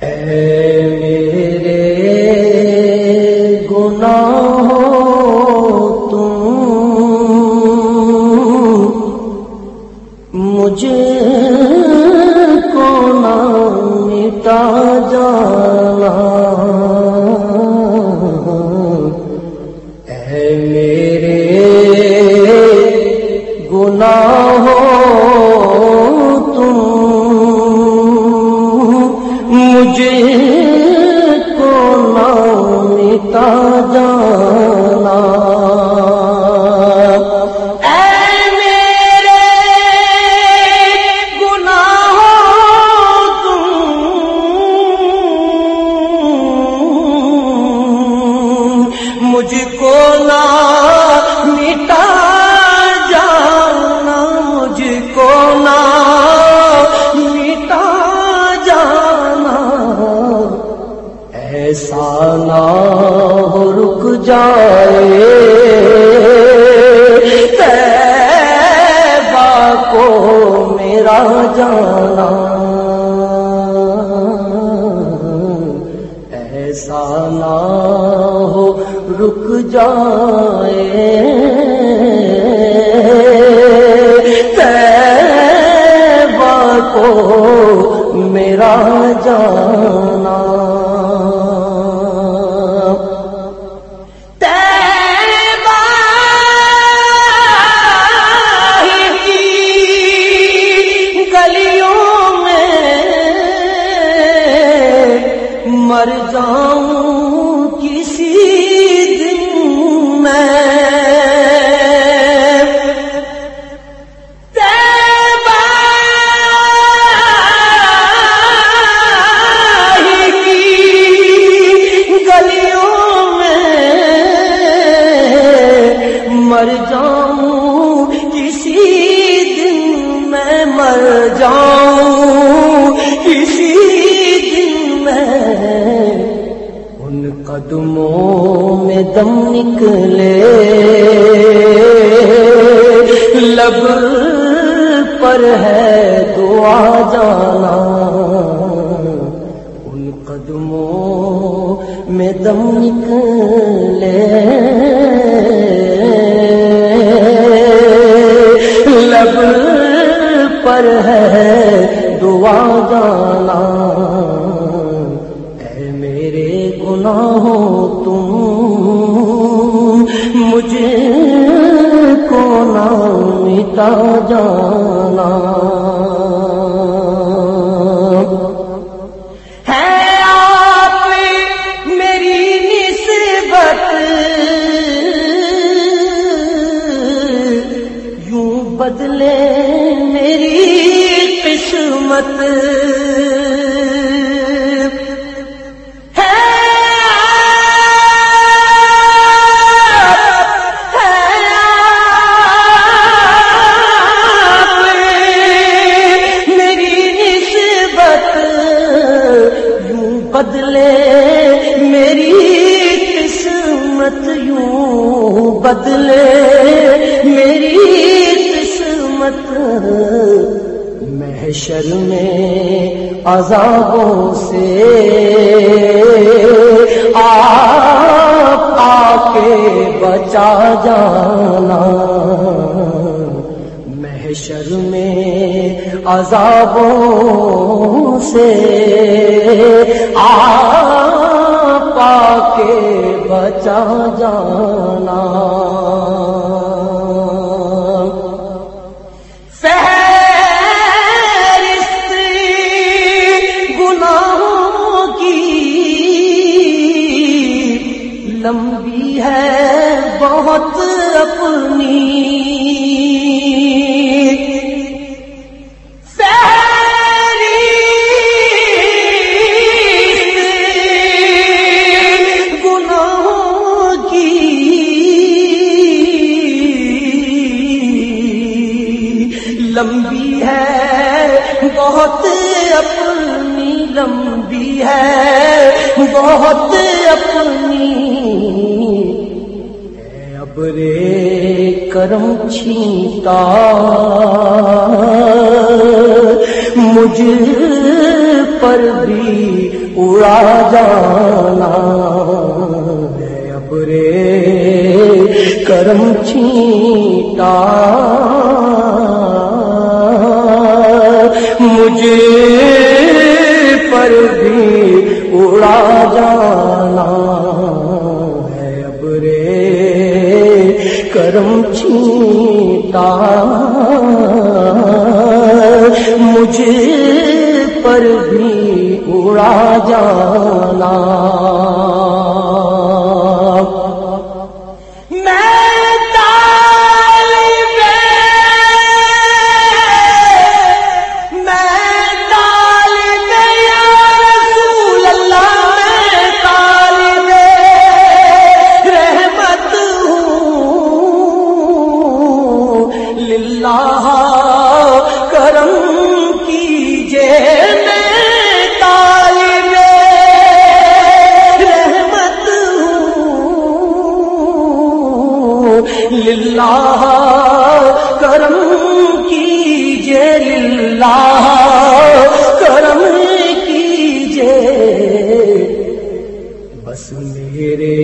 اے میرے گناہوں تم مجھے کو نہ مٹا جانا، اے میرے گناہوں تم مجھے کو نہ مٹا جانا، مجھ کو نہ مٹا جانا، مجھ کو نہ مٹا جانا، ایسا نہ ہو رک جائے طیبہ کو میرا جانا، ایسا نہ ہو رک جائے طیبہ کو میرا جانا، طیبہ کی گلیوں میں مر جاؤں کسی دن میں، طیبہ کی گلیوں میں مر جاؤں کسی دن میں، مر جاؤں کسی دن میں، ان قدموں میں دم نکلے لب پر ہے دعا جانا، ان قدموں میں دم نکلے لب پر ہے دعا جانا، اے میرے گناہوں تم مجھے کو نہ مٹا جانا، ہے آپ میری نسبت یوں بدلے میری قسمت، بدلے میری قسمت یوں بدلے میری قسمت، محشر میں عذابوں سے آپ آ کے بچا جانا، محشر میں عذابوں سے آپ آ کے بچا جانا، فہرست گناہوں کی لمبی ہے بہت اپنی، لمبی ہے بہت اپنی، لمبی ہے بہت اپنی، ابرے کرم چھینتا مجھ پر بھی اڑا جانا ہے ابرے کرم چھینٹا مجھے پر بھی اڑا جانا ہے ابرے کرم چھینٹا مجھے پر بھی اڑا جانا کرم کیجے میں طالب رحمت ہوں للہ کرم کیجے للہ کرم کیجے بس میرے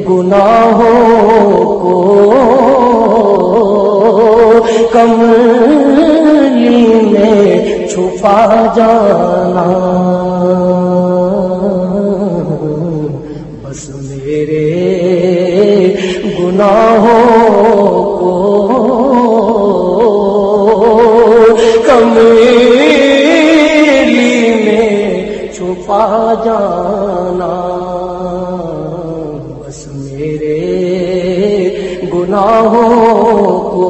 گناہوں کو کملی میں چھپا جانا بس میرے گناہوں کو کملی میں چھپا جانا بس میرے گناہوں کو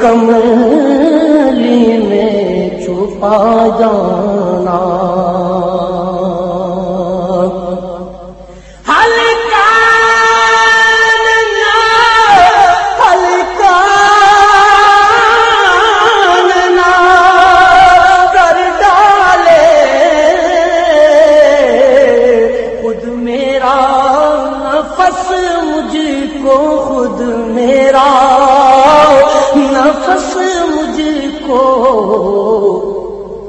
کملی میں چھپا جانا کر ڈالے خود میرا نفس مجھ کو خود میرا نفس مجھ کو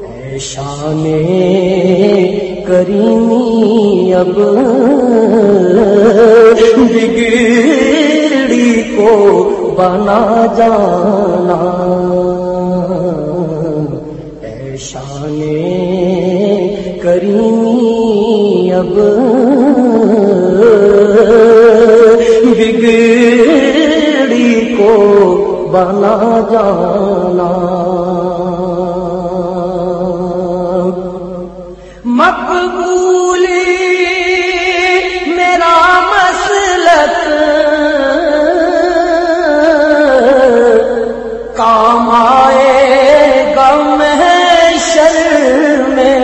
اے شان کریمی اب بگڑی کو بنا جانا اے شان کریمی اب بگڑی کو بنا جانا مقبولی میرا مسلک کام آئے گا محشر میں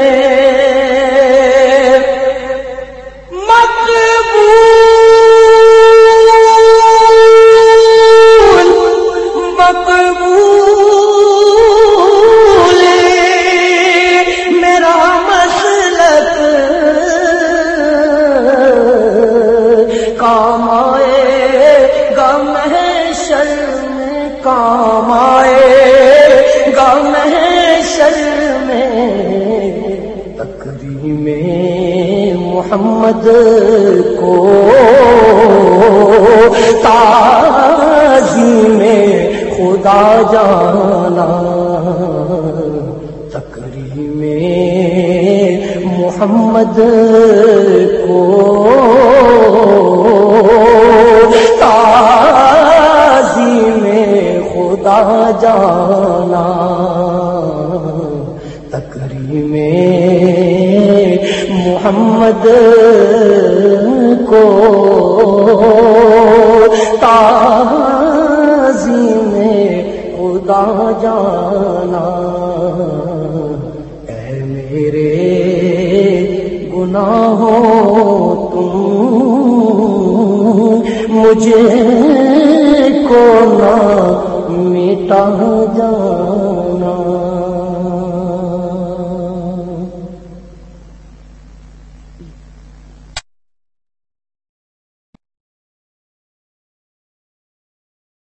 کام آئے گا محشر میں کام آئے گا محشر میں تقدیم محمد کو تعظیم خدا جانا تقدیم محمد کو تعظیم خدا جانا تکریم محمد کو تعظیم خدا جانا اے میرے گناہوں تم مجھے کو نہ مٹا جانا